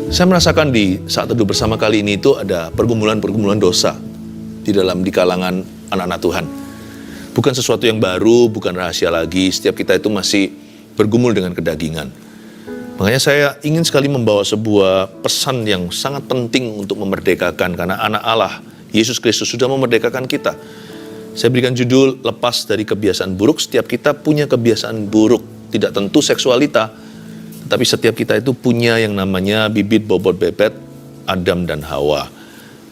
Saya merasakan di saat teduh bersama kali ini itu ada pergumulan-pergumulan dosa di kalangan anak-anak Tuhan. Bukan sesuatu yang baru, bukan rahasia lagi. Setiap kita itu masih bergumul dengan kedagingan. Makanya saya ingin sekali membawa sebuah pesan yang sangat penting untuk memerdekakan, karena anak Allah, Yesus Kristus sudah memerdekakan kita. Saya berikan judul, lepas dari kebiasaan buruk. Setiap kita punya kebiasaan buruk, tidak tentu seksualita, tapi setiap kita itu punya yang namanya bibit bobot bebet Adam dan Hawa.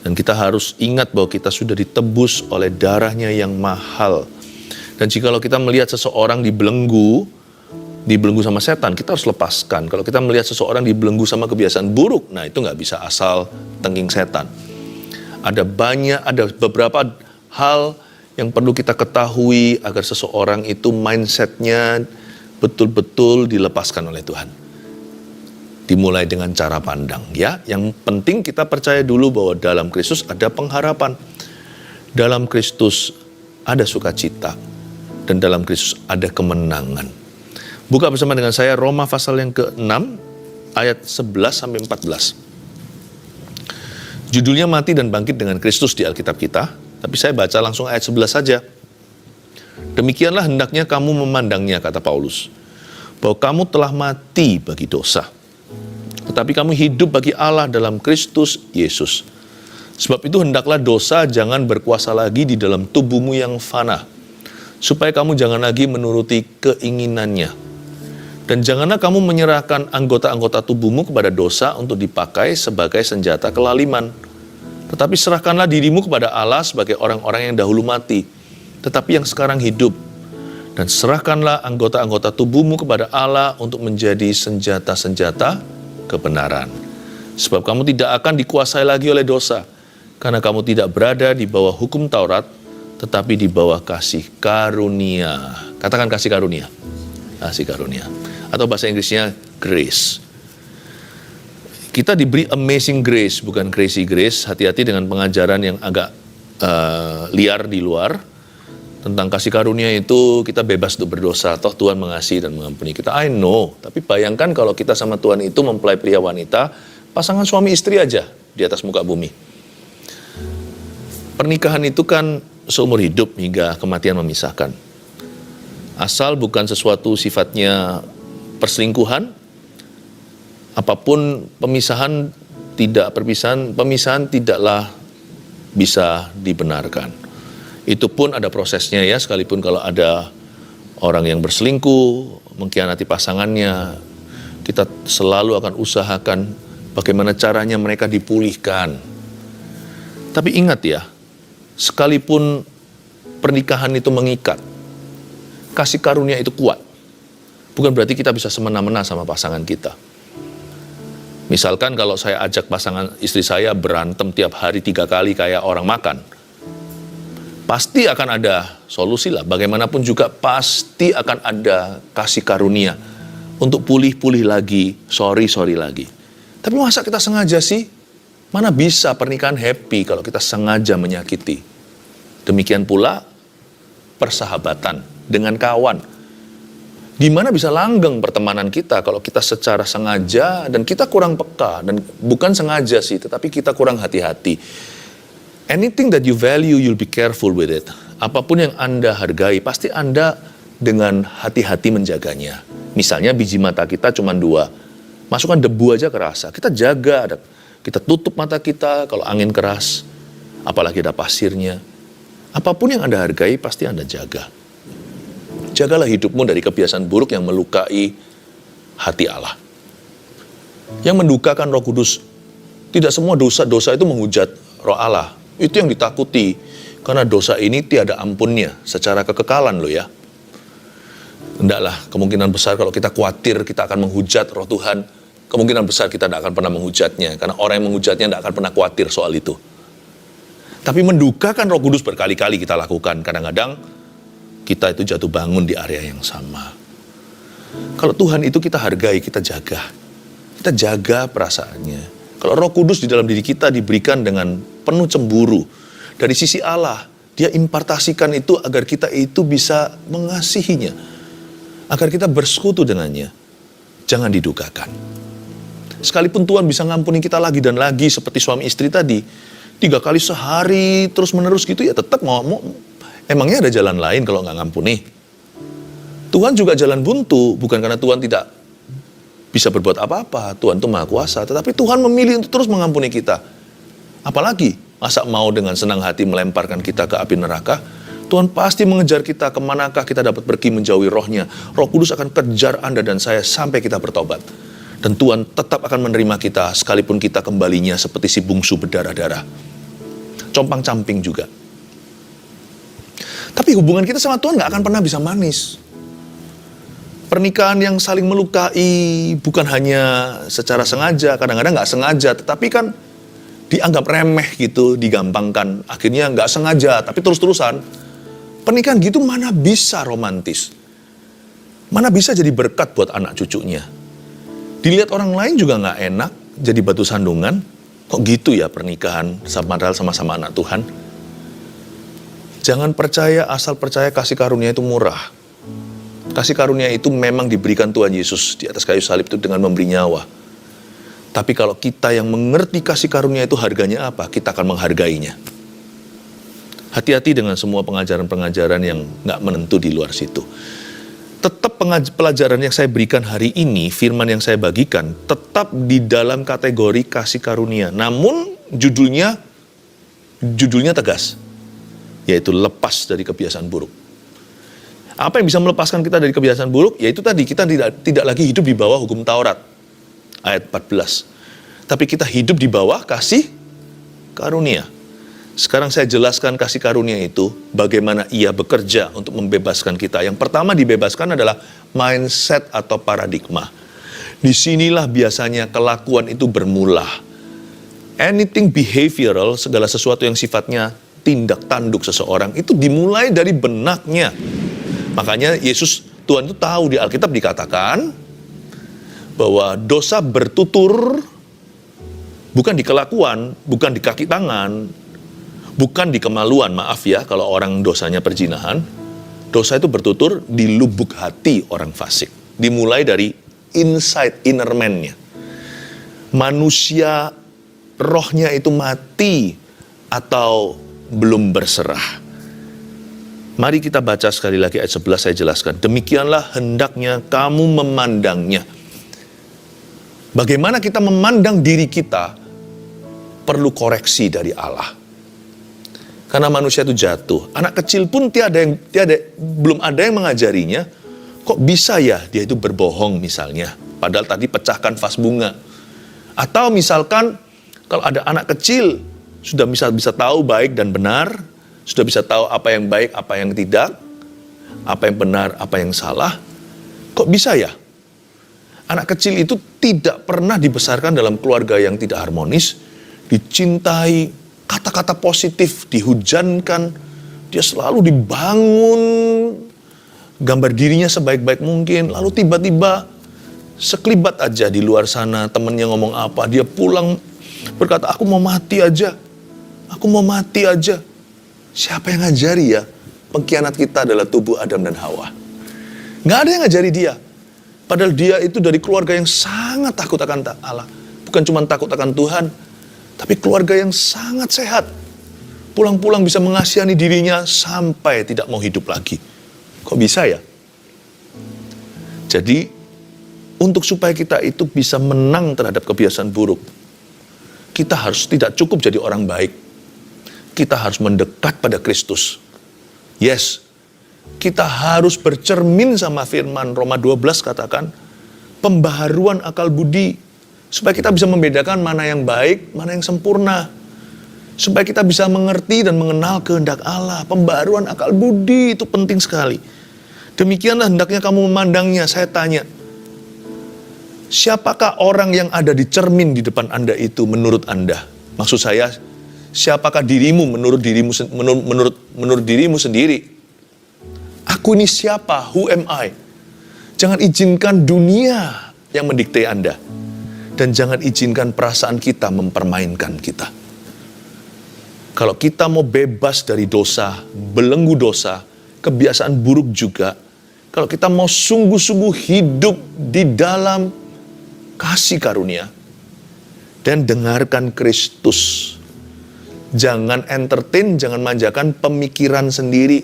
Dan kita harus ingat bahwa kita sudah ditebus oleh darahnya yang mahal. Dan jikalau kita melihat seseorang dibelenggu sama setan, kita harus lepaskan. Kalau kita melihat seseorang dibelenggu sama kebiasaan buruk, nah itu nggak bisa asal tengking setan. Ada beberapa hal yang perlu kita ketahui agar seseorang itu mindsetnya betul-betul dilepaskan oleh Tuhan. Dimulai dengan cara pandang, ya. Yang penting kita percaya dulu bahwa dalam Kristus ada pengharapan. Dalam Kristus ada sukacita. Dan dalam Kristus ada kemenangan. Buka bersama dengan saya Roma pasal yang ke-6 ayat 11-14. Judulnya mati dan bangkit dengan Kristus di Alkitab kita. Tapi saya baca langsung ayat 11 saja. Demikianlah hendaknya kamu memandangnya, kata Paulus, bahwa kamu telah mati bagi dosa, tetapi kamu hidup bagi Allah dalam Kristus Yesus. Sebab itu hendaklah dosa jangan berkuasa lagi di dalam tubuhmu yang fana, supaya kamu jangan lagi menuruti keinginannya. Dan janganlah kamu menyerahkan anggota-anggota tubuhmu kepada dosa untuk dipakai sebagai senjata kelaliman. Tetapi serahkanlah dirimu kepada Allah sebagai orang-orang yang dahulu mati, tetapi yang sekarang hidup. Dan serahkanlah anggota-anggota tubuhmu kepada Allah untuk menjadi senjata-senjata kebenaran. Sebab kamu tidak akan dikuasai lagi oleh dosa, karena kamu tidak berada di bawah hukum Taurat, tetapi di bawah kasih karunia. Katakan kasih karunia. Kasih karunia. Atau bahasa Inggrisnya grace. Kita diberi amazing grace, bukan crazy grace. Hati-hati dengan pengajaran yang agak liar di luar. Tentang kasih karunia itu kita bebas untuk berdosa, toh Tuhan mengasihi dan mengampuni kita. I know, tapi bayangkan kalau kita sama Tuhan itu mempelai pria wanita, pasangan suami istri aja di atas muka bumi. Pernikahan itu kan seumur hidup hingga kematian memisahkan. Asal bukan sesuatu sifatnya perselingkuhan, apapun pemisahan tidaklah bisa dibenarkan. Itu pun ada prosesnya ya, sekalipun kalau ada orang yang berselingkuh, mengkhianati pasangannya, kita selalu akan usahakan bagaimana caranya mereka dipulihkan. Tapi ingat ya, sekalipun pernikahan itu mengikat, kasih karunia itu kuat. Bukan berarti kita bisa semena-mena sama pasangan kita. Misalkan kalau saya ajak pasangan istri saya berantem tiap hari 3 kali kayak orang makan, pasti akan ada solusi lah. Bagaimanapun juga pasti akan ada kasih karunia untuk pulih-pulih lagi, sorry lagi. Tapi masa kita sengaja sih? Mana bisa pernikahan happy kalau kita sengaja menyakiti? Demikian pula persahabatan dengan kawan. Di mana bisa langgeng pertemanan kita kalau kita secara sengaja dan kita kurang peka, dan bukan sengaja sih, tetapi kita kurang hati-hati. Anything that you value, you'll be careful with it. Apapun yang Anda hargai, pasti Anda dengan hati-hati menjaganya. Misalnya biji mata kita cuma 2. Masukkan debu aja kerasa. Kita jaga, kita tutup mata kita kalau angin keras. Apalagi ada pasirnya. Apapun yang Anda hargai, pasti Anda jaga. Jagalah hidupmu dari kebiasaan buruk yang melukai hati Allah. Yang mendukakan Roh Kudus. Tidak semua dosa-dosa itu menghujat Roh Allah. Itu yang ditakuti, karena dosa ini tiada ampunnya secara kekekalan loh ya. Hendaklah, kemungkinan besar kalau kita khawatir kita akan menghujat Roh Tuhan, kemungkinan besar kita tidak akan pernah menghujatnya, karena orang yang menghujatnya tidak akan pernah khawatir soal itu. Tapi mendukakan Roh Kudus berkali-kali kita lakukan. Kadang-kadang kita itu jatuh bangun di area yang sama. Kalau Tuhan itu kita hargai, kita jaga. Kita jaga perasaannya. Kalau Roh Kudus di dalam diri kita diberikan dengan penuh cemburu dari sisi Allah, Dia impartasikan itu agar kita itu bisa mengasihinya, agar kita bersekutu dengannya. Jangan didukakan. Sekalipun Tuhan bisa ngampuni kita lagi dan lagi seperti suami istri tadi, 3 kali sehari terus menerus gitu ya tetap mau emangnya ada jalan lain kalau nggak ngampuni? Tuhan juga jalan buntu, bukan karena Tuhan tidak bisa berbuat apa-apa. Tuhan itu Maha Kuasa, tetapi Tuhan memilih untuk terus mengampuni kita. Apalagi masa mau dengan senang hati melemparkan kita ke api neraka? Tuhan pasti mengejar kita kemanakah kita dapat pergi menjauhi Roh-Nya. Roh Kudus akan kejar Anda dan saya sampai kita bertobat. Dan Tuhan tetap akan menerima kita sekalipun kita kembalinya seperti si bungsu berdarah-darah. Compang-camping juga. Tapi hubungan kita sama Tuhan gak akan pernah bisa manis. Pernikahan yang saling melukai bukan hanya secara sengaja, kadang-kadang gak sengaja, tetapi kan dianggap remeh gitu, digampangkan. Akhirnya gak sengaja, tapi terus-terusan. Pernikahan gitu mana bisa romantis. Mana bisa jadi berkat buat anak cucunya. Dilihat orang lain juga gak enak, jadi batu sandungan. Kok gitu ya pernikahan, padahal sama-sama anak Tuhan. Jangan percaya, asal percaya kasih karunia itu murah. Kasih karunia itu memang diberikan Tuhan Yesus di atas kayu salib itu dengan memberi nyawa. Tapi kalau kita yang mengerti kasih karunia itu harganya apa, kita akan menghargainya. Hati-hati dengan semua pengajaran-pengajaran yang gak menentu di luar situ. Tetap pelajaran yang saya berikan hari ini, firman yang saya bagikan, tetap di dalam kategori kasih karunia. Namun judulnya tegas, yaitu lepas dari kebiasaan buruk. Apa yang bisa melepaskan kita dari kebiasaan buruk? Yaitu tadi, kita tidak lagi hidup di bawah hukum Taurat. Ayat 14. Tapi kita hidup di bawah kasih karunia. Sekarang saya jelaskan kasih karunia itu, bagaimana ia bekerja untuk membebaskan kita. Yang pertama dibebaskan adalah mindset atau paradigma. Disinilah biasanya kelakuan itu bermula. Anything behavioral, segala sesuatu yang sifatnya tindak tanduk seseorang, itu dimulai dari benaknya. Makanya Tuhan itu tahu, di Alkitab dikatakan bahwa dosa bertutur bukan di kelakuan, bukan di kaki tangan, bukan di kemaluan, maaf ya kalau orang dosanya perzinahan. Dosa itu bertutur di lubuk hati orang fasik. Dimulai dari inside, inner man-nya. Manusia rohnya itu mati atau belum berserah. Mari kita baca sekali lagi ayat 11 saya jelaskan. Demikianlah hendaknya kamu memandangnya. Bagaimana kita memandang diri kita perlu koreksi dari Allah. Karena manusia itu jatuh. Anak kecil pun belum ada yang mengajarinya. Kok bisa ya dia itu berbohong misalnya. Padahal tadi pecahkan vas bunga. Atau misalkan kalau ada anak kecil sudah bisa tahu baik dan benar. Sudah bisa tahu apa yang baik, apa yang tidak. Apa yang benar, apa yang salah. Kok bisa ya? Anak kecil itu tidak pernah dibesarkan dalam keluarga yang tidak harmonis. Dicintai, kata-kata positif dihujankan, dia selalu dibangun gambar dirinya sebaik-baik mungkin, lalu tiba-tiba sekelibat aja di luar sana, temennya ngomong apa, dia pulang berkata, aku mau mati aja. Siapa yang ngajari ya? Pengkhianat kita adalah tubuh Adam dan Hawa. Gak ada yang ngajari dia. Padahal dia itu dari keluarga yang sangat takut akan Allah. Bukan cuma takut akan Tuhan, tapi keluarga yang sangat sehat. Pulang-pulang bisa mengasihani dirinya sampai tidak mau hidup lagi. Kok bisa ya? Jadi, untuk supaya kita itu bisa menang terhadap kebiasaan buruk, kita harus tidak cukup jadi orang baik. Kita harus mendekat pada Kristus. Yes, kita harus bercermin sama firman Roma 12 katakan, pembaharuan akal budi, supaya kita bisa membedakan mana yang baik, mana yang sempurna. Supaya kita bisa mengerti dan mengenal kehendak Allah. Pembaharuan akal budi itu penting sekali. Demikianlah hendaknya kamu memandangnya. Saya tanya, siapakah orang yang ada di cermin di depan Anda itu menurut Anda? Maksud saya, siapakah dirimu menurut dirimu sendiri? Aku ini siapa? Who am I? Jangan izinkan dunia yang mendikte Anda. Dan jangan izinkan perasaan kita mempermainkan kita. Kalau kita mau bebas dari dosa, belenggu dosa, kebiasaan buruk juga, kalau kita mau sungguh-sungguh hidup di dalam kasih karunia, dan dengarkan Kristus. Jangan entertain, jangan manjakan pemikiran sendiri.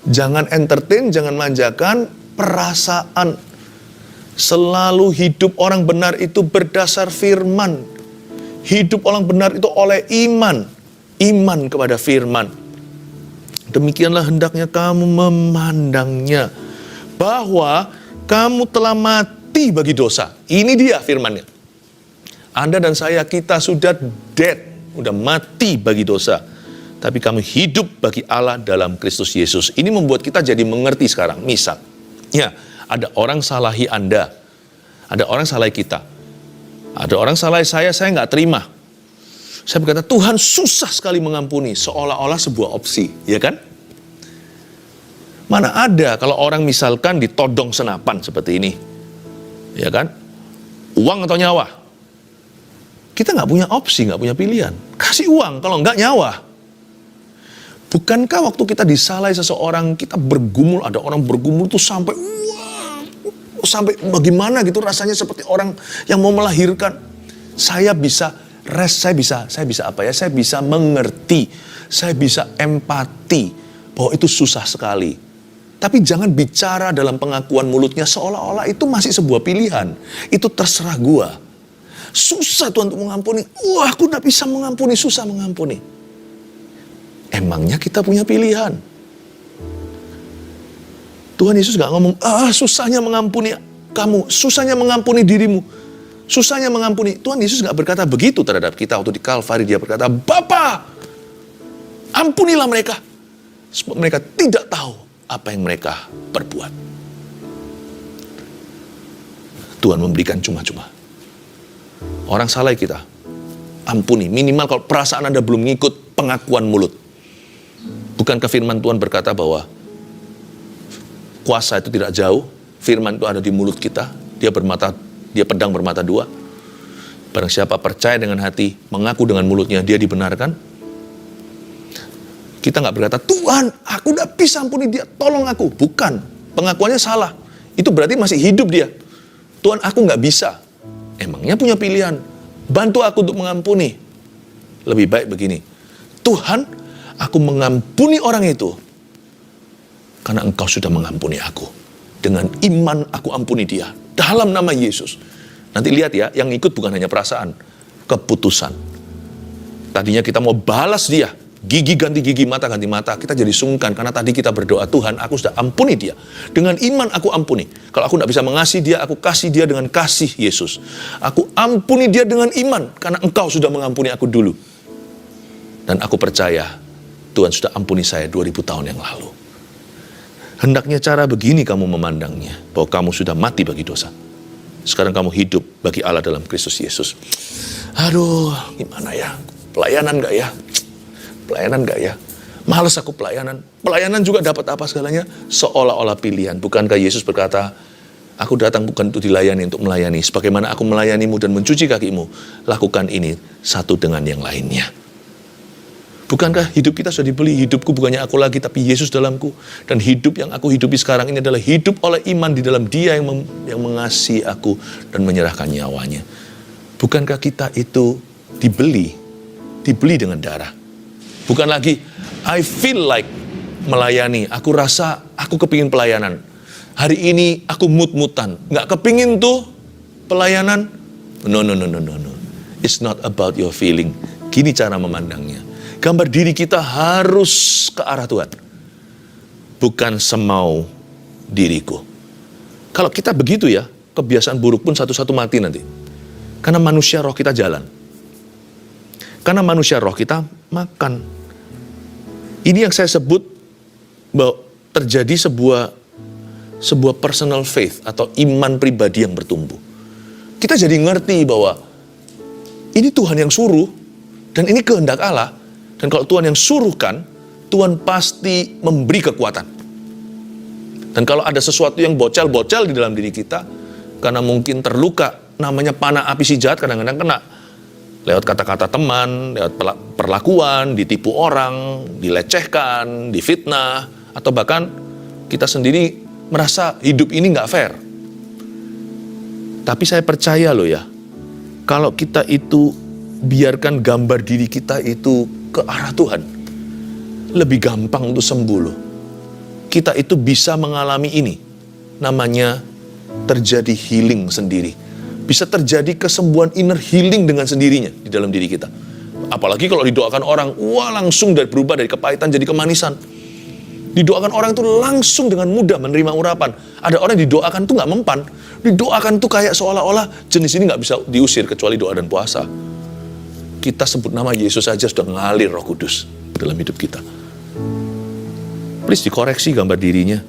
Jangan entertain, jangan manjakan perasaan. Selalu hidup orang benar itu berdasar firman. Hidup orang benar itu oleh iman. Iman kepada firman. Demikianlah hendaknya kamu memandangnya. Bahwa kamu telah mati bagi dosa. Ini dia firmannya. Anda dan saya, kita sudah dead. Sudah mati bagi dosa. Tapi kami hidup bagi Allah dalam Kristus Yesus. Ini membuat kita jadi mengerti sekarang. Misal, ya, ada orang salahi Anda. Ada orang salahi kita. Ada orang salahi saya nggak terima. Saya berkata, Tuhan susah sekali mengampuni. Seolah-olah sebuah opsi, ya kan? Mana ada kalau orang misalkan ditodong senapan seperti ini. Ya kan? Uang atau nyawa? Kita nggak punya opsi, nggak punya pilihan. Kasih uang, kalau nggak nyawa. Bukankah waktu kita disalahi seseorang, kita bergumul, ada orang bergumul tuh sampai, wah, sampai bagaimana gitu rasanya seperti orang yang mau melahirkan. Saya bisa apa ya? Saya bisa mengerti, saya bisa empati bahwa itu susah sekali. Tapi jangan bicara dalam pengakuan mulutnya seolah-olah itu masih sebuah pilihan. Itu terserah gua. Susah Tuhan untuk mengampuni. Wah, aku gak bisa mengampuni, susah mengampuni. Emangnya kita punya pilihan? Tuhan Yesus gak ngomong, susahnya mengampuni kamu, susahnya mengampuni dirimu, susahnya mengampuni. Tuhan Yesus gak berkata begitu terhadap kita. Waktu di Kalvari dia berkata, Bapa, ampunilah mereka. Sebab mereka tidak tahu apa yang mereka perbuat. Tuhan memberikan cuma-cuma. Orang salah kita, ampuni. Minimal kalau perasaan Anda belum ngikut pengakuan mulut. Bukankah firman Tuhan berkata bahwa kuasa itu tidak jauh, firman itu ada di mulut kita, dia pedang bermata dua. Barang siapa percaya dengan hati, mengaku dengan mulutnya, dia dibenarkan. Kita nggak berkata, Tuhan, aku udah bisa ampuni dia, tolong aku. Bukan, pengakuannya salah. Itu berarti masih hidup dia. Tuhan, aku nggak bisa. Emangnya punya pilihan, bantu aku untuk mengampuni. Lebih baik begini, Tuhan, aku mengampuni orang itu karena Engkau sudah mengampuni aku. Dengan iman aku ampuni dia dalam nama Yesus. Nanti lihat ya, yang ikut bukan hanya perasaan, keputusan. Tadinya kita mau balas dia, gigi ganti gigi, mata ganti mata. Kita jadi sungkan karena tadi kita berdoa, Tuhan, aku sudah ampuni dia. Dengan iman aku ampuni. Kalau aku tidak bisa mengasihi dia, aku kasih dia dengan kasih Yesus. Aku ampuni dia dengan iman karena Engkau sudah mengampuni aku dulu. Dan aku percaya Tuhan sudah ampuni saya 2000 tahun yang lalu. Hendaknya cara begini kamu memandangnya, bahwa kamu sudah mati bagi dosa. Sekarang kamu hidup bagi Allah dalam Kristus Yesus. Aduh, gimana ya? Pelayanan gak ya? Pelayanan gak ya? Males aku pelayanan. Pelayanan juga dapat apa segalanya? Seolah-olah pilihan. Bukankah Yesus berkata, aku datang bukan untuk dilayani, untuk melayani. Sebagaimana aku melayanimu dan mencuci kakimu, lakukan ini satu dengan yang lainnya. Bukankah hidup kita sudah dibeli? Hidupku bukannya aku lagi, tapi Yesus dalamku. Dan hidup yang aku hidupi sekarang ini adalah hidup oleh iman di dalam Dia yang mengasihi aku dan menyerahkan nyawanya. Bukankah kita itu dibeli dengan darah? Bukan lagi, I feel like melayani. Aku rasa aku kepingin pelayanan. Hari ini aku mut-mutan. Nggak kepingin tuh pelayanan. No. It's not about your feeling. Gini cara memandangnya. Gambar diri kita harus ke arah Tuhan. Bukan semau diriku. Kalau kita begitu ya, kebiasaan buruk pun satu-satu mati nanti. Karena manusia roh kita jalan. Karena manusia roh kita makan. Ini yang saya sebut bahwa terjadi sebuah personal faith atau iman pribadi yang bertumbuh. Kita jadi ngerti bahwa ini Tuhan yang suruh dan ini kehendak Allah. Dan kalau Tuhan yang suruhkan, Tuhan pasti memberi kekuatan. Dan kalau ada sesuatu yang bocel-bocel di dalam diri kita, karena mungkin terluka, namanya panah api si jahat kadang-kadang kena. Lewat kata-kata teman, lewat perlakuan, ditipu orang, dilecehkan, difitnah, atau bahkan kita sendiri merasa hidup ini nggak fair. Tapi saya percaya loh ya, Kalau kita itu biarkan gambar diri kita itu ke arah Tuhan, lebih gampang untuk sembuh loh. Kita itu bisa mengalami ini, namanya terjadi healing sendiri. Bisa terjadi kesembuhan inner healing dengan sendirinya di dalam diri kita. Apalagi kalau didoakan orang, wah langsung berubah dari kepahitan jadi kemanisan. Didoakan orang itu langsung dengan mudah menerima urapan. Ada orang yang didoakan tuh gak mempan. Didoakan tuh kayak seolah-olah jenis ini gak bisa diusir kecuali doa dan puasa. Kita sebut nama Yesus saja sudah ngalir Roh Kudus dalam hidup kita. Please dikoreksi gambar dirinya.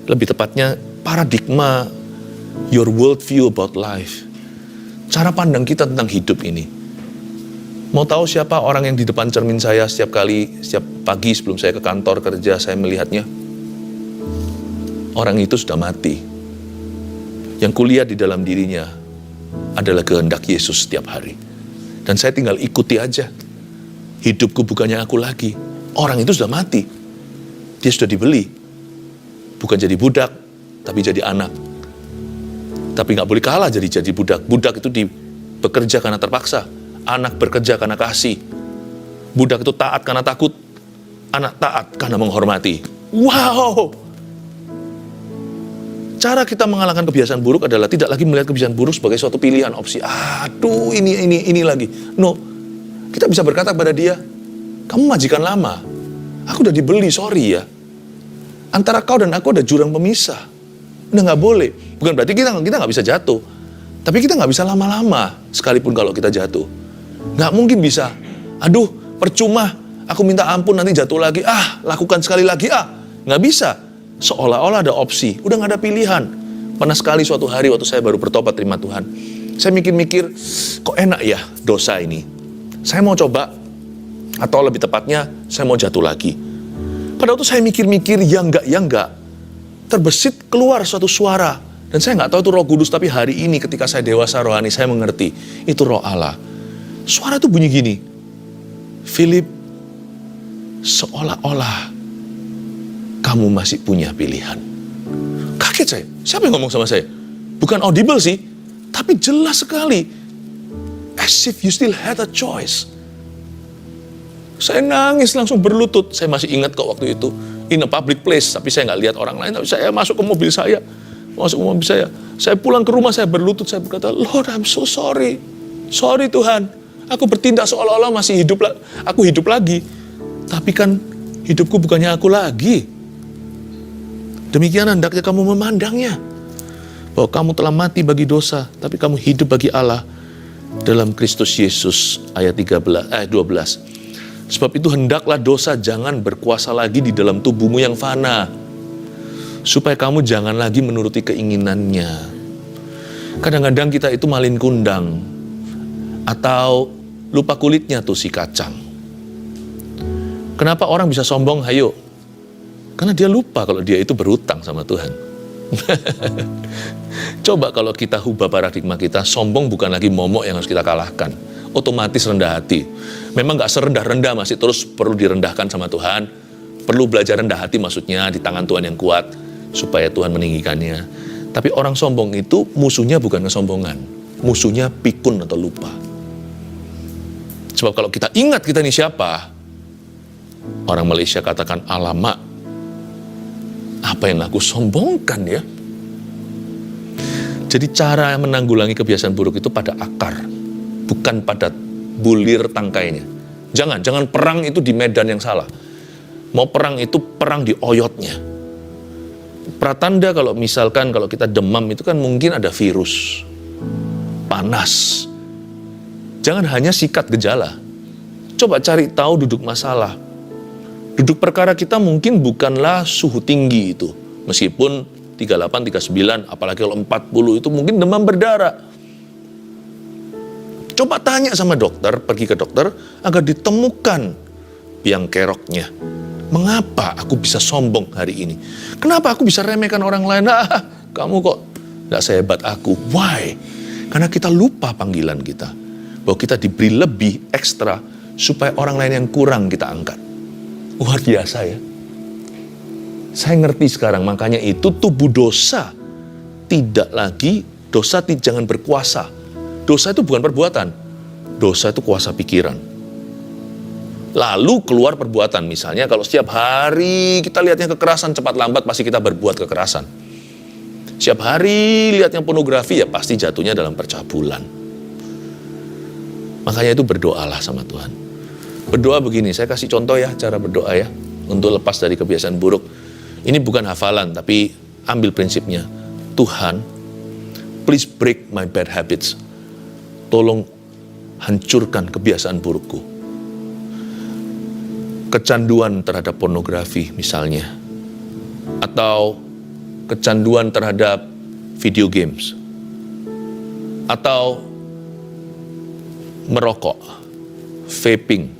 Lebih tepatnya paradigma, your worldview about life. Cara pandang kita tentang hidup ini. Mau tahu siapa orang yang di depan cermin saya setiap pagi sebelum saya ke kantor kerja, saya melihatnya? Orang itu sudah mati. Yang kulihat di dalam dirinya adalah kehendak Yesus setiap hari. Dan saya tinggal ikuti aja. Hidupku bukannya aku lagi. Orang itu sudah mati. Dia sudah dibeli. Bukan jadi budak, tapi jadi anak. Tapi gak boleh kalah jadi budak. Budak itu bekerja karena terpaksa. Anak bekerja karena kasih. Budak itu taat karena takut. Anak taat karena menghormati. Wow! Cara kita mengalahkan kebiasaan buruk adalah tidak lagi melihat kebiasaan buruk sebagai suatu pilihan, opsi. Aduh, ini lagi. No. Kita bisa berkata kepada dia, kamu majikan lama. Aku udah dibeli, sorry ya. Antara kau dan aku ada jurang pemisah. Udah gak boleh. Bukan berarti kita gak bisa jatuh. Tapi kita gak bisa lama-lama, sekalipun kalau kita jatuh. Gak mungkin bisa. Aduh, percuma. Aku minta ampun nanti jatuh lagi. Lakukan sekali lagi. Gak bisa. Seolah-olah ada opsi. Udah gak ada pilihan. Pernah sekali suatu hari waktu saya baru bertobat terima Tuhan. Saya mikir-mikir, kok enak ya dosa ini. Saya mau coba. Atau lebih tepatnya, saya mau jatuh lagi. Pada waktu saya mikir-mikir, ya enggak. Terbesit keluar suatu suara. Dan saya nggak tahu itu Roh Kudus, tapi hari ini ketika saya dewasa rohani, saya mengerti. Itu Roh Allah. Suara itu bunyi gini. Philip, seolah-olah kamu masih punya pilihan. Kaget saya. Siapa yang ngomong sama saya? Bukan audible sih, tapi jelas sekali. As if you still had a choice. Saya nangis langsung berlutut. Saya masih ingat kok waktu itu. In a public place, tapi saya nggak lihat orang lain. Tapi saya masuk ke mobil saya. Saya pulang ke rumah, saya berlutut, saya berkata, Lord, I'm so sorry. Sorry Tuhan, aku bertindak seolah-olah masih aku hidup lagi. Tapi kan hidupku bukannya aku lagi. Demikian hendaknya kamu memandangnya. Bahwa kamu telah mati bagi dosa, tapi kamu hidup bagi Allah dalam Kristus Yesus. Ayat 12. Sebab itu hendaklah dosa jangan berkuasa lagi di dalam tubuhmu yang fana. Supaya kamu jangan lagi menuruti keinginannya. Kadang-kadang kita itu malin kundang. Atau lupa kulitnya tuh si kacang. Kenapa orang bisa sombong? Hayo. Karena dia lupa kalau dia itu berhutang sama Tuhan. Coba kalau kita ubah paradigma kita, sombong bukan lagi momok yang harus kita kalahkan. Otomatis rendah hati. Memang gak serendah-rendah, masih terus perlu direndahkan sama Tuhan. Perlu belajar rendah hati maksudnya di tangan Tuhan yang kuat. Supaya Tuhan meninggikannya. Tapi orang sombong itu musuhnya bukan kesombongan. Musuhnya pikun atau lupa. Sebab kalau kita ingat kita ini siapa, orang Malaysia katakan, alamak, apa yang aku sombongkan ya? Jadi cara menanggulangi kebiasaan buruk itu pada akar, bukan pada bulir tangkainya. Jangan perang itu di medan yang salah. Mau perang itu perang di oyotnya. Pratanda kalau kita demam itu kan mungkin ada virus, panas. Jangan hanya sikat gejala. Coba cari tahu duduk masalah. Duduk perkara kita mungkin bukanlah suhu tinggi itu. Meskipun 38, 39, apalagi kalau 40 itu mungkin demam berdarah. Coba tanya sama dokter, pergi ke dokter agar ditemukan biang keroknya. Mengapa aku bisa sombong hari ini? Kenapa aku bisa remehkan orang lain? Kamu kok gak sehebat aku. Why? Karena kita lupa panggilan kita. Bahwa kita diberi lebih ekstra supaya orang lain yang kurang kita angkat. Luar biasa ya. Saya ngerti sekarang, makanya itu tubuh dosa. Tidak lagi, dosa jangan berkuasa. Dosa itu bukan perbuatan. Dosa itu kuasa pikiran. Lalu keluar perbuatan. Misalnya kalau setiap hari kita lihatnya kekerasan, cepat lambat pasti kita berbuat kekerasan. Setiap hari lihatnya pornografi, ya pasti jatuhnya dalam percabulan. Makanya itu berdoalah sama Tuhan. Berdoa begini, saya kasih contoh ya, cara berdoa ya, untuk lepas dari kebiasaan buruk. Ini bukan hafalan, tapi ambil prinsipnya. Tuhan, please break my bad habits. Tolong hancurkan kebiasaan burukku. Kecanduan terhadap pornografi misalnya. Atau kecanduan terhadap video games. Atau merokok, vaping,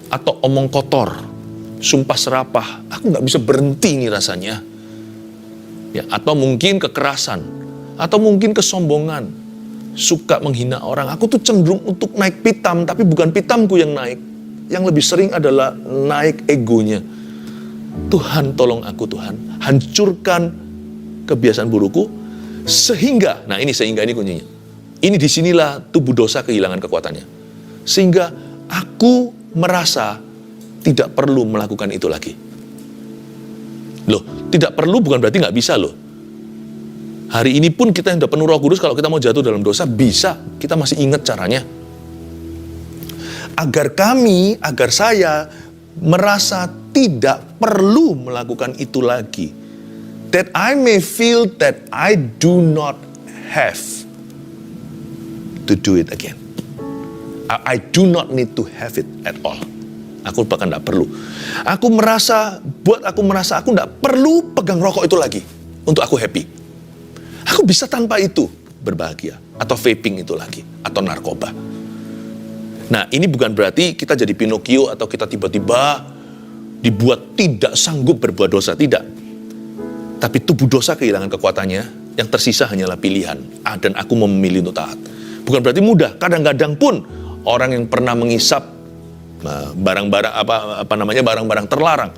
atau omong kotor, sumpah serapah, aku nggak bisa berhenti nih rasanya. Ya, atau mungkin kekerasan, atau mungkin kesombongan, suka menghina orang. Aku tuh cenderung untuk naik pitam, tapi bukan pitamku yang naik. Yang lebih sering adalah naik egonya. Tuhan, tolong aku Tuhan, hancurkan kebiasaan burukku, sehingga, nah ini sehingga ini kuncinya. Ini disinilah tubuh dosa kehilangan kekuatannya. Sehingga aku merasa tidak perlu melakukan itu lagi. Loh, tidak perlu bukan berarti nggak bisa loh. Hari ini pun kita yang udah penuh Roh Kudus, kalau kita mau jatuh dalam dosa, bisa. Kita masih ingat caranya. Agar saya merasa tidak perlu melakukan itu lagi. That I may feel that I do not have to do it again. I do not need to have it at all. Aku bahkan tidak perlu. Aku merasa aku tidak perlu pegang rokok itu lagi untuk aku happy. Aku bisa tanpa itu berbahagia. Atau vaping itu lagi. Atau narkoba. Nah, ini bukan berarti kita jadi Pinocchio atau kita tiba-tiba dibuat tidak sanggup berbuat dosa. Tidak. Tapi tubuh dosa kehilangan kekuatannya. Yang tersisa hanyalah pilihan. Dan aku memilih untuk taat. Bukan berarti mudah. Kadang-kadang pun orang yang pernah mengisap barang-barang terlarang,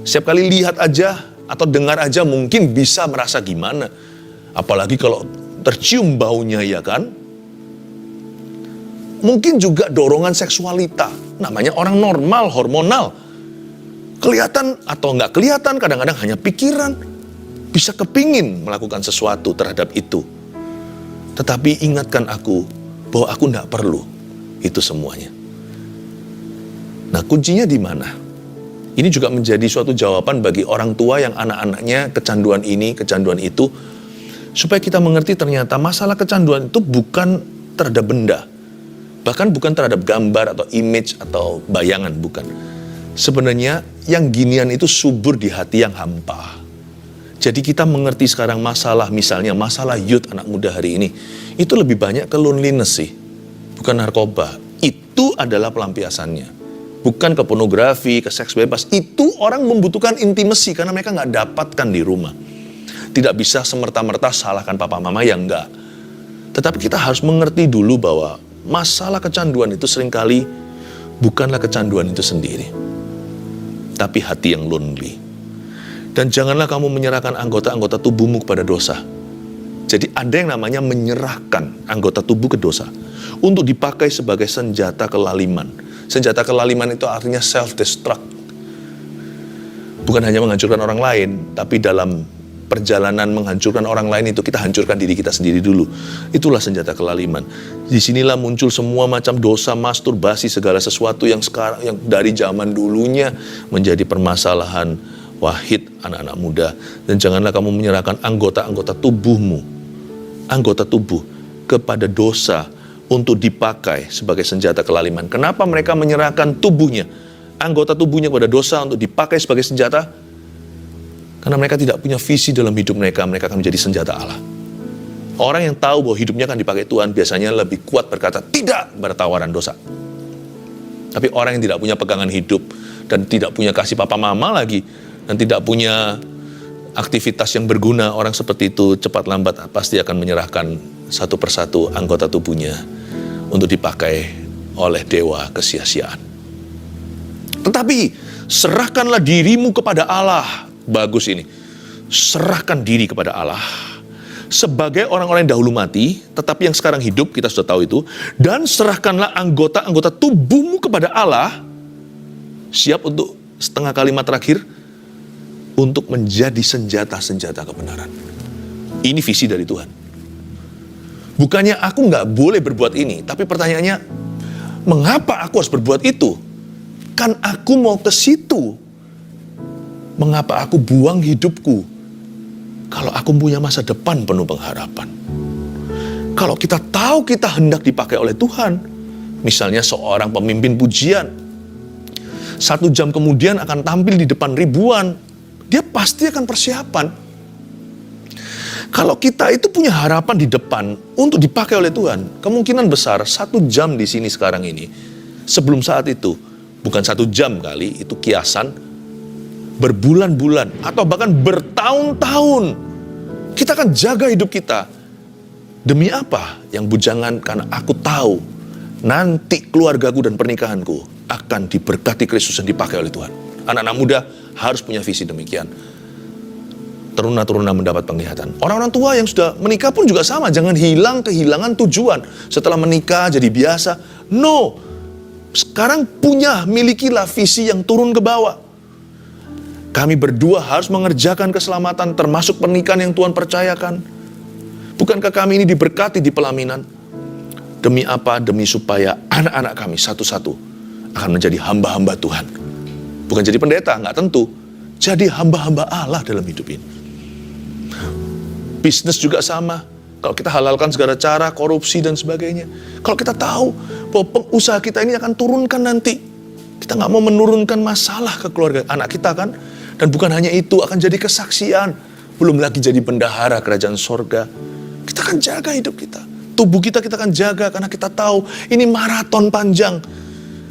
setiap kali lihat aja atau dengar aja mungkin bisa merasa gimana. Apalagi kalau tercium baunya, ya kan? Mungkin juga dorongan seksualita. Namanya orang normal, hormonal. Kelihatan atau nggak kelihatan, kadang-kadang hanya pikiran. Bisa kepingin melakukan sesuatu terhadap itu. Tetapi ingatkan aku bahwa aku tidak perlu itu semuanya. Nah, kuncinya di mana? Ini juga menjadi suatu jawaban bagi orang tua yang anak-anaknya kecanduan ini, kecanduan itu. Supaya kita mengerti ternyata masalah kecanduan itu bukan terhadap benda. Bahkan bukan terhadap gambar atau image atau bayangan, bukan. Sebenarnya yang ginian itu subur di hati yang hampa. Jadi kita mengerti sekarang masalah, misalnya masalah youth anak muda hari ini. Itu lebih banyak ke loneliness sih. Bukan narkoba. Itu adalah pelampiasannya. Bukan ke pornografi, ke seks bebas. Itu orang membutuhkan intimasi karena mereka nggak dapatkan di rumah. Tidak bisa semerta-merta salahkan papa mama, yang enggak. Tetapi kita harus mengerti dulu bahwa masalah kecanduan itu seringkali bukanlah kecanduan itu sendiri. Tapi hati yang lonely. Dan janganlah kamu menyerahkan anggota-anggota tubuhmu kepada dosa. Jadi ada yang namanya menyerahkan anggota tubuh ke dosa. Untuk dipakai sebagai senjata kelaliman. Senjata kelaliman itu artinya self-destruct. Bukan hanya menghancurkan orang lain, tapi dalam perjalanan menghancurkan orang lain itu kita hancurkan diri kita sendiri dulu. Itulah senjata kelaliman. Disinilah muncul semua macam dosa, masturbasi, segala sesuatu yang sekarang, yang dari zaman dulunya menjadi permasalahan wahid anak-anak muda. Dan janganlah kamu menyerahkan anggota-anggota tubuhmu, anggota tubuh kepada dosa untuk dipakai sebagai senjata kelaliman. Kenapa mereka menyerahkan tubuhnya, anggota tubuhnya kepada dosa untuk dipakai sebagai senjata? Karena mereka tidak punya visi dalam hidup mereka akan menjadi senjata Allah. Orang yang tahu bahwa hidupnya akan dipakai Tuhan biasanya lebih kuat berkata tidak pada tawaran dosa. Tapi orang yang tidak punya pegangan hidup dan tidak punya kasih papa mama lagi, dan tidak punya aktivitas yang berguna, orang seperti itu cepat lambat pasti akan menyerahkan satu persatu anggota tubuhnya untuk dipakai oleh dewa kesia-siaan. Tetapi serahkanlah dirimu kepada Allah. Bagus ini. Serahkan diri kepada Allah. sebagai orang-orang yang dahulu mati, tetapi yang sekarang hidup, kita sudah tahu itu, dan serahkanlah anggota-anggota tubuhmu kepada Allah, siap untuk setengah kalimat terakhir, untuk menjadi senjata-senjata kebenaran. Ini visi dari Tuhan. Bukannya aku nggak boleh berbuat ini, tapi pertanyaannya, mengapa aku harus berbuat itu? Kan aku mau ke situ. Mengapa aku buang hidupku? Kalau aku punya masa depan penuh pengharapan. Kalau kita tahu kita hendak dipakai oleh Tuhan, misalnya seorang pemimpin pujian, 1 jam kemudian akan tampil di depan ribuan, dia pasti akan persiapan. Kalau kita itu punya harapan di depan untuk dipakai oleh Tuhan, kemungkinan besar 1 jam di sini sekarang ini, sebelum saat itu, bukan 1 jam kali, itu kiasan, berbulan-bulan, atau bahkan bertahun-tahun, kita akan jaga hidup kita. Demi apa? Yang bujangan, karena aku tahu, nanti keluargaku dan pernikahanku akan diberkati Kristus dan dipakai oleh Tuhan. Anak-anak muda harus punya visi demikian. Teruna-teruna mendapat penglihatan. Orang-orang tua yang sudah menikah pun juga sama. Jangan kehilangan tujuan. Setelah menikah jadi biasa. No. Sekarang milikilah visi yang turun ke bawah. Kami berdua harus mengerjakan keselamatan termasuk pernikahan yang Tuhan percayakan. Bukankah kami ini diberkati di pelaminan? Demi apa? Demi supaya anak-anak kami satu-satu akan menjadi hamba-hamba Tuhan. Bukan jadi pendeta, nggak tentu. Jadi hamba-hamba Allah dalam hidup ini. Bisnis juga sama. Kalau kita halalkan segala cara, korupsi dan sebagainya. Kalau kita tahu bahwa usaha kita ini akan turunkan nanti. Kita nggak mau menurunkan masalah ke keluarga anak kita kan. Dan bukan hanya itu, akan jadi kesaksian. Belum lagi jadi bendahara kerajaan sorga. Kita akan jaga hidup kita. Tubuh kita akan jaga karena kita tahu ini maraton panjang.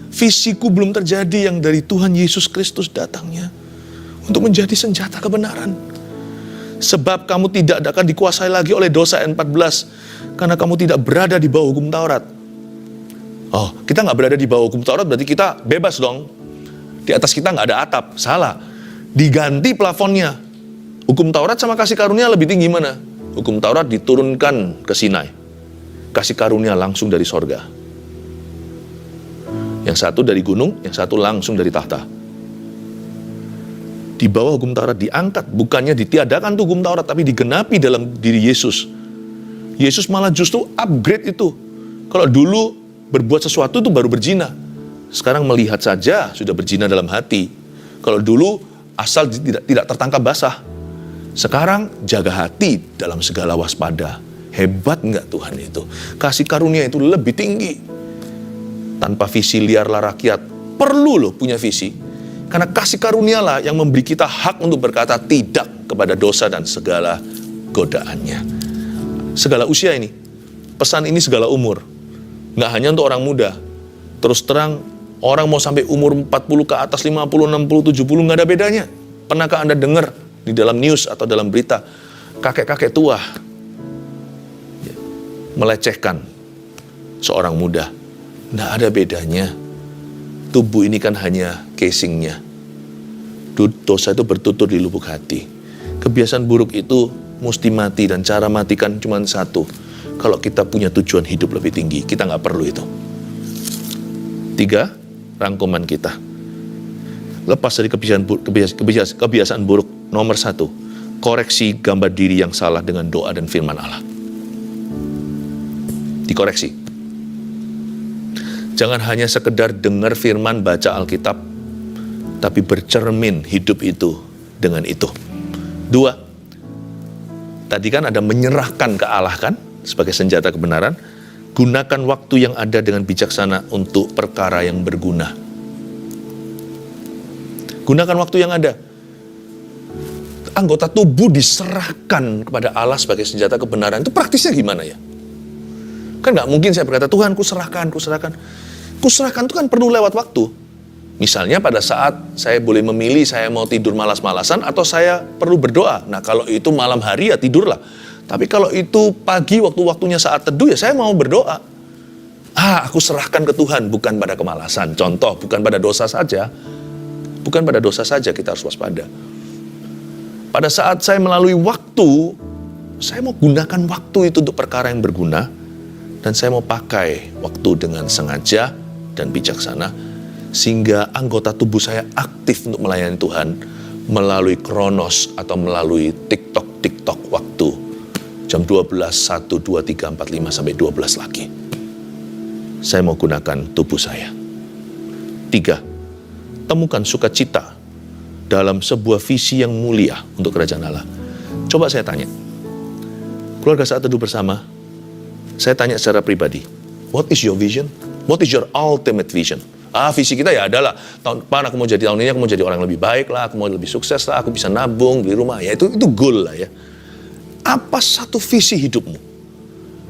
Visiku belum terjadi yang dari Tuhan Yesus Kristus datangnya. Untuk menjadi senjata kebenaran. Sebab kamu tidak akan dikuasai lagi oleh dosa, ayat 14. Karena kamu tidak berada di bawah hukum Taurat. Oh, kita nggak berada di bawah hukum Taurat berarti kita bebas dong. Di atas kita nggak ada atap. Salah. Diganti plafonnya. Hukum Taurat sama kasih karunia lebih tinggi mana? Hukum Taurat diturunkan ke Sinai. Kasih karunia langsung dari sorga. Yang satu dari gunung, yang satu langsung dari tahta. Di bawah hukum Taurat diangkat, bukannya ditiadakan tuh hukum Taurat, tapi digenapi dalam diri Yesus. Yesus malah justru upgrade itu. Kalau dulu berbuat sesuatu itu baru berzina. Sekarang melihat saja sudah berzina dalam hati. Kalau dulu asal tidak tertangkap basah. Sekarang jaga hati dalam segala waspada. Hebat enggak Tuhan itu? Kasih karunia itu lebih tinggi. Tanpa visi liarlah rakyat. Perlu loh punya visi. Karena kasih karunialah yang memberi kita hak untuk berkata tidak kepada dosa dan segala godaannya. Segala usia ini. Pesan ini segala umur. Nggak hanya untuk orang muda. Terus terang, orang mau sampai umur 40 ke atas, 50, 60, 70, nggak ada bedanya. Pernahkah Anda dengar di dalam news atau dalam berita, kakek-kakek tua melecehkan seorang muda? Nggak ada bedanya. Tubuh ini kan hanya casingnya. Dosa itu bertutur di lubuk hati. Kebiasaan buruk itu mesti mati dan cara matikan cuma satu. Kalau kita punya tujuan hidup lebih tinggi, kita nggak perlu itu. 3, rangkuman kita. Lepas dari kebiasaan buruk. Nomor 1, koreksi gambar diri yang salah dengan doa dan firman Allah. Dikoreksi. Jangan hanya sekedar dengar firman, baca Alkitab, tapi bercermin hidup itu dengan itu. 2, tadi kan ada menyerahkan ke Allah kan, sebagai senjata kebenaran. Gunakan waktu yang ada dengan bijaksana untuk perkara yang berguna. Gunakan waktu yang ada. Anggota tubuh diserahkan kepada Allah sebagai senjata kebenaran. Itu praktisnya gimana ya? Kan nggak mungkin saya berkata, Tuhan ku serahkan. Kuserahkan itu kan perlu lewat waktu. Misalnya pada saat saya boleh memilih saya mau tidur malas-malasan atau saya perlu berdoa. Nah kalau itu malam hari ya tidurlah. Tapi kalau itu pagi waktu-waktunya saat teduh ya saya mau berdoa. Aku serahkan ke Tuhan bukan pada kemalasan. Contoh, bukan pada dosa saja. Bukan pada dosa saja kita harus waspada. Pada saat saya melalui waktu saya mau gunakan waktu itu untuk perkara yang berguna, dan saya mau pakai waktu dengan sengaja dan bijaksana, sehingga anggota tubuh saya aktif untuk melayani Tuhan melalui Kronos atau melalui TikTok waktu jam 12, 1, 2, 3, 4, 5 sampai 12 lagi. Saya mau gunakan tubuh saya. 3, temukan sukacita dalam sebuah visi yang mulia untuk kerajaan Allah. Coba saya tanya, keluarga Saat Teduh Bersama, saya tanya secara pribadi, what is your vision? What is your ultimate vision? Visi kita ya adalah tahun depan aku mau jadi, tahun ini aku mau jadi orang lebih baik lah, aku mau lebih sukses lah, aku bisa nabung, beli rumah. Ya itu goal lah ya. Apa satu visi hidupmu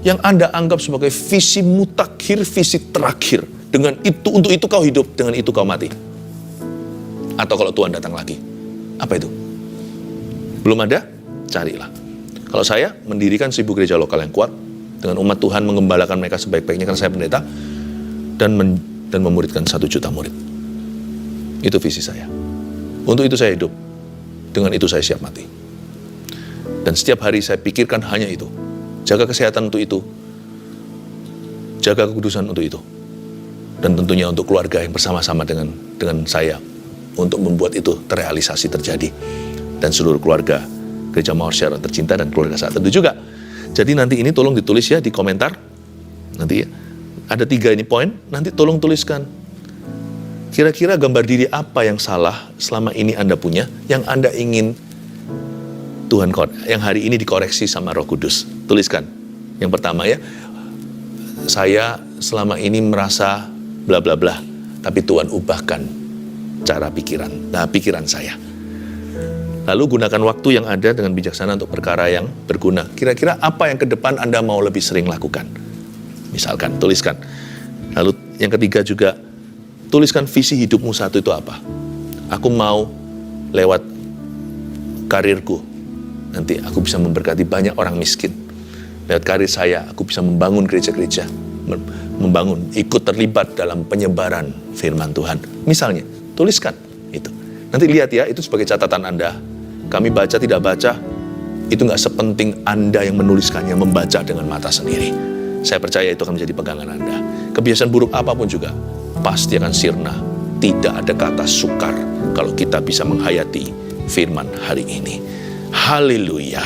yang Anda anggap sebagai visi mutakhir, visi terakhir? Dengan itu, untuk itu kau hidup, dengan itu kau mati. Atau kalau Tuhan datang lagi, apa itu? Belum ada? Carilah. Kalau saya mendirikan 1000 gereja lokal yang kuat, dengan umat Tuhan mengembalakan mereka sebaik-baiknya karena saya pendeta, dan memuridkan 1 juta murid. Itu visi saya. Untuk itu saya hidup. Dengan itu saya siap mati. Dan setiap hari saya pikirkan hanya itu. Jaga kesehatan untuk itu. Jaga kekudusan untuk itu. Dan tentunya untuk keluarga yang bersama-sama dengan saya untuk membuat itu terrealisasi, terjadi. Dan seluruh keluarga Gereja Mawar Syaron tercinta dan keluarga Saat Teduh juga. Jadi nanti ini tolong ditulis ya di komentar. Nanti ya. Ada 3 ini poin, nanti tolong tuliskan. Kira-kira gambar diri apa yang salah selama ini Anda punya, yang Anda ingin Tuhan, yang hari ini dikoreksi sama Roh Kudus. Tuliskan. Yang pertama ya, saya selama ini merasa bla bla bla, tapi Tuhan ubahkan cara pikiran saya. Lalu gunakan waktu yang ada dengan bijaksana untuk perkara yang berguna. Kira-kira apa yang ke depan Anda mau lebih sering lakukan? Misalkan, tuliskan. Lalu yang ketiga juga, tuliskan visi hidupmu satu itu apa? Aku mau lewat karirku, nanti aku bisa memberkati banyak orang miskin. Lewat karir saya, aku bisa membangun gereja-gereja, ikut terlibat dalam penyebaran firman Tuhan. Misalnya, tuliskan itu. Nanti lihat ya, itu sebagai catatan Anda. Kami baca tidak baca, itu nggak sepenting Anda yang menuliskannya, membaca dengan mata sendiri. Saya percaya itu akan menjadi pegangan Anda. Kebiasaan buruk apapun juga pasti akan sirna. Tidak ada kata sukar kalau kita bisa menghayati firman hari ini. Haleluya.